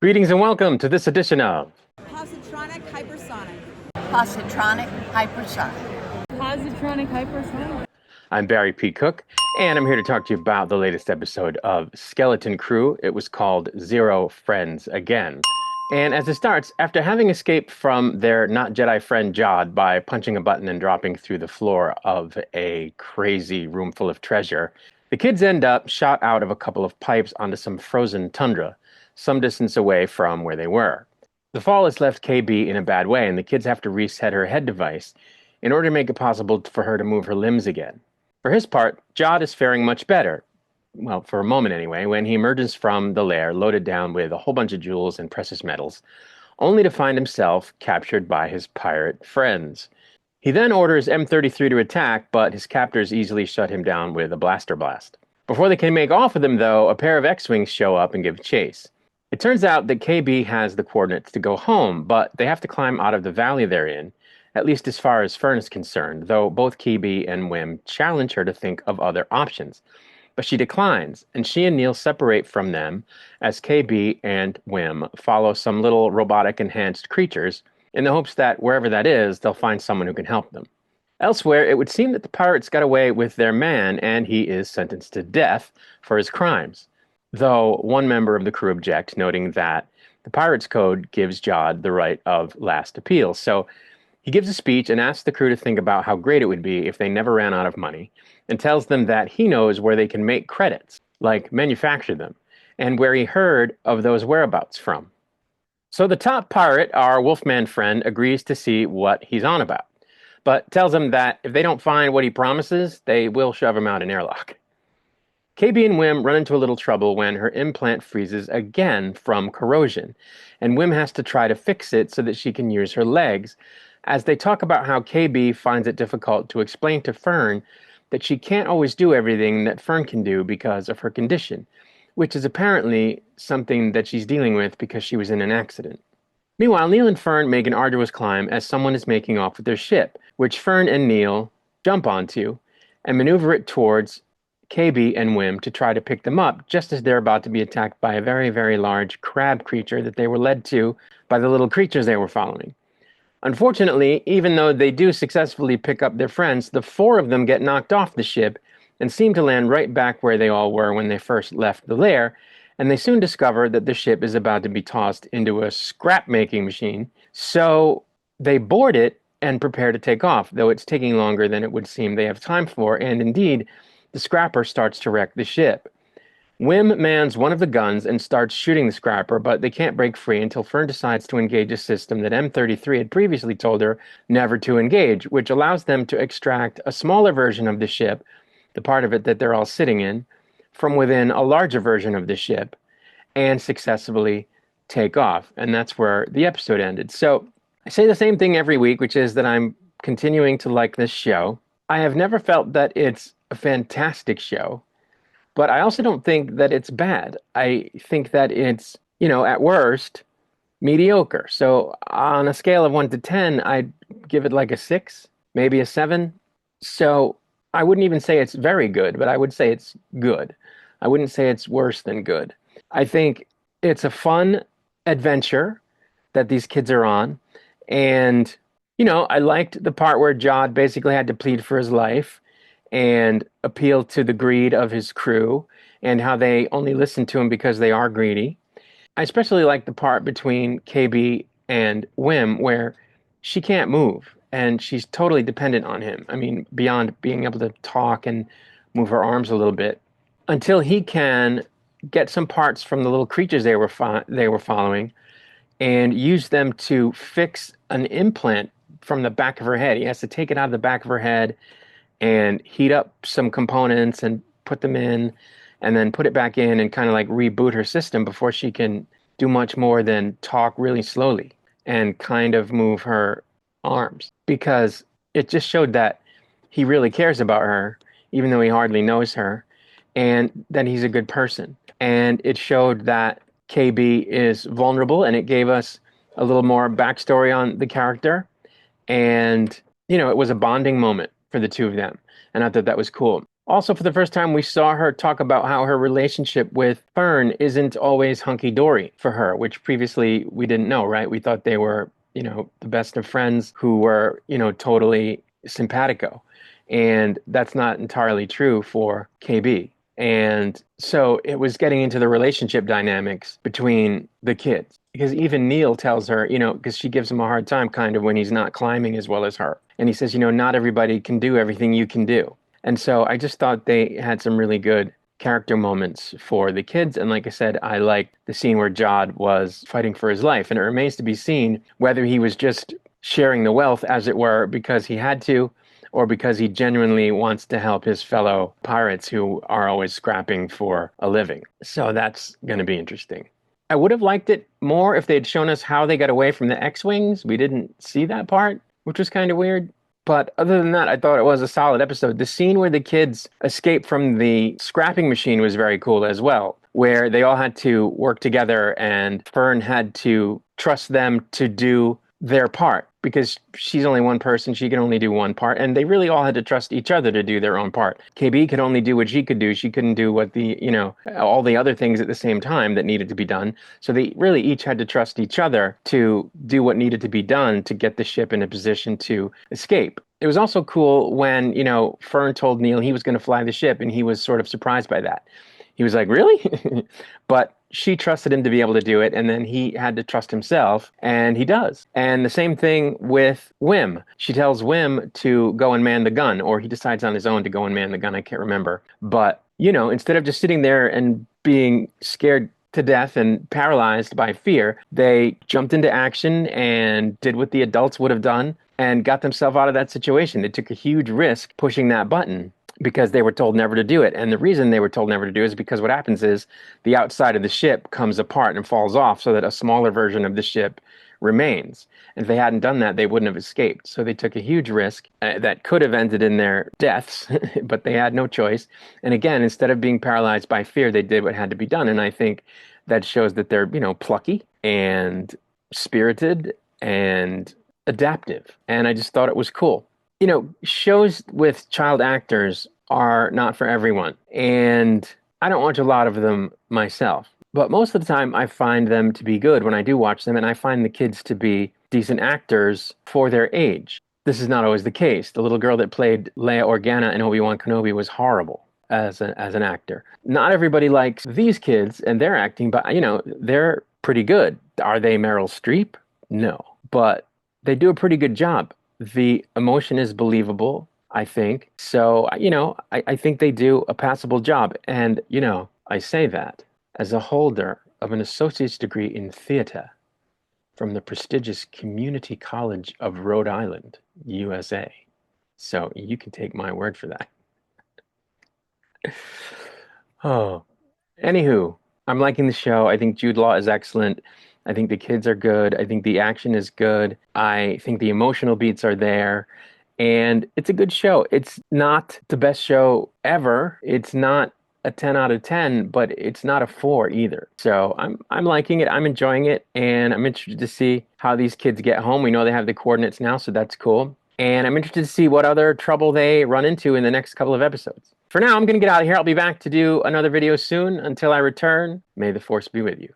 Greetings and welcome to this edition of Positronic hypersonic. Positronic hypersonic. Positronic hypersonic. I'm Barry P. Cook, and I'm here to talk to you about the latest episode of Skeleton Crew. It was called Zero Friends Again. And as it starts, after having escaped from their not Jedi friend Jod by punching a button and dropping through the floor of a crazy room full of treasure, the kids end up shot out of a couple of pipes onto some frozen tundra, some distance away from where they were. The fall has left KB in a bad way, and the kids have to reset her head device in order to make it possible for her to move her limbs again. For his part, Jod is faring much better. Well, for a moment anyway, when he emerges from the lair loaded down with a whole bunch of jewels and precious metals, only to find himself captured by his pirate friends. He then orders M33 to attack, but his captors easily shut him down with a blaster blast. Before they can make off with him, though, a pair of X-Wings show up and give chase. It turns out that KB has the coordinates to go home, but they have to climb out of the valley they're in, at least as far as Fern is concerned, though both KB and Wim challenge her to think of other options. But she declines, and she and Neil separate from them as KB and Wim follow some little robotic-enhanced creatures in the hopes that wherever that is, they'll find someone who can help them. Elsewhere, it would seem that the pirates got away with their man, and he is sentenced to death for his crimes. Though one member of the crew objects, noting that the Pirates Code gives Jod the right of last appeal. So he gives a speech and asks the crew to think about how great it would be if they never ran out of money, and tells them that he knows where they can make credits, like manufacture them, and where he heard of those whereabouts from. So the top pirate, our Wolfman friend, agrees to see what he's on about, but tells him that if they don't find what he promises, they will shove him out an airlock. KB and Wim run into a little trouble when her implant freezes again from corrosion, and Wim has to try to fix it so that she can use her legs, as they talk about how KB finds it difficult to explain to Fern that she can't always do everything that Fern can do because of her condition, which is apparently something that she's dealing with because she was in an accident. Meanwhile, Neil and Fern make an arduous climb as someone is making off with their ship, which Fern and Neil jump onto and maneuver it towards KB and Wim to try to pick them up just as they're about to be attacked by a very, very large crab creature that they were led to by the little creatures they were following. Unfortunately, even though they do successfully pick up their friends, the four of them get knocked off the ship and seem to land right back where they all were when they first left the lair, and they soon discover that the ship is about to be tossed into a scrap-making machine, so they board it and prepare to take off, though it's taking longer than it would seem they have time for, and indeed, the scrapper starts to wreck the ship. Wim mans one of the guns and starts shooting the scrapper, but they can't break free until Fern decides to engage a system that M33 had previously told her never to engage, which allows them to extract a smaller version of the ship, the part of it that they're all sitting in, from within a larger version of the ship, and successfully take off. And that's where the episode ended. So I say the same thing every week, which is that I'm continuing to like this show. I have never felt that it's a fantastic show, but I also don't think that it's bad. I think that it's, at worst, mediocre. So on a scale of 1 to 10, I'd give it like a 6, maybe a 7. So I wouldn't even say it's very good, but I would say it's good. I wouldn't say it's worse than good. I think it's a fun adventure that these kids are on. And, I liked the part where Jod basically had to plead for his life and appeal to the greed of his crew and how they only listen to him because they are greedy. I especially like the part between KB and Wim where she can't move and she's totally dependent on him. I mean, beyond being able to talk and move her arms a little bit, until he can get some parts from the little creatures they were following and use them to fix an implant from the back of her head. He has to take it out of the back of her head and heat up some components and put them in and then put it back in and kind of like reboot her system before she can do much more than talk really slowly and kind of move her arms, because it just showed that he really cares about her, even though he hardly knows her, and that he's a good person. And it showed that KB is vulnerable, and it gave us a little more backstory on the character. And, it was a bonding moment for the two of them. And I thought that was cool. Also, for the first time, we saw her talk about how her relationship with Fern isn't always hunky-dory for her, which previously we didn't know, right? We thought they were, the best of friends who were, totally simpatico. And that's not entirely true for KB. And so it was getting into the relationship dynamics between the kids. Because even Neil tells her, because she gives him a hard time kind of when he's not climbing as well as her. And he says, not everybody can do everything you can do. And so I just thought they had some really good character moments for the kids. And like I said, I liked the scene where Jod was fighting for his life. And it remains to be seen whether he was just sharing the wealth, as it were, because he had to, or because he genuinely wants to help his fellow pirates who are always scrapping for a living. So that's going to be interesting. I would have liked it more if they'd shown us how they got away from the X-Wings. We didn't see that part, which was kind of weird. But other than that, I thought it was a solid episode. The scene where the kids escape from the scrapping machine was very cool as well, where they all had to work together and Fern had to trust them to do their part because she's only one person. She can only do one part. And they really all had to trust each other to do their own part. KB could only do what she could do. She couldn't do what all the other things at the same time that needed to be done. So they really each had to trust each other to do what needed to be done to get the ship in a position to escape. It was also cool when, Fern told Neil he was going to fly the ship and he was sort of surprised by that. He was like, really? But she trusted him to be able to do it, and then he had to trust himself, and he does. And the same thing with Wim. She tells Wim to go and man the gun, or he decides on his own to go and man the gun. I can't remember. But, instead of just sitting there and being scared to death and paralyzed by fear, they jumped into action and did what the adults would have done and got themselves out of that situation. They took a huge risk pushing that button because they were told never to do it. And the reason they were told never to do it is because what happens is the outside of the ship comes apart and falls off so that a smaller version of the ship remains. And if they hadn't done that, they wouldn't have escaped. So they took a huge risk that could have ended in their deaths, but they had no choice. And again, instead of being paralyzed by fear, they did what had to be done. And I think that shows that they're, plucky and spirited and adaptive. And I just thought it was cool. Shows with child actors are not for everyone. And I don't watch a lot of them myself. But most of the time, I find them to be good when I do watch them. And I find the kids to be decent actors for their age. This is not always the case. The little girl that played Leia Organa in Obi-Wan Kenobi was horrible as an actor. Not everybody likes these kids and their acting, but, they're pretty good. Are they Meryl Streep? No. But they do a pretty good job. The emotion is believable, I think. So, I think they do a passable job. And, I say that as a holder of an associate's degree in theater from the prestigious Community College of Rhode Island, USA. So you can take my word for that. Oh, anywho, I'm liking the show. I think Jude Law is excellent. I think the kids are good. I think the action is good. I think the emotional beats are there. And it's a good show. It's not the best show ever. It's not a 10 out of 10, but it's not a 4 either. So I'm liking it. I'm enjoying it. And I'm interested to see how these kids get home. We know they have the coordinates now, so that's cool. And I'm interested to see what other trouble they run into in the next couple of episodes. For now, I'm going to get out of here. I'll be back to do another video soon. Until I return, may the Force be with you.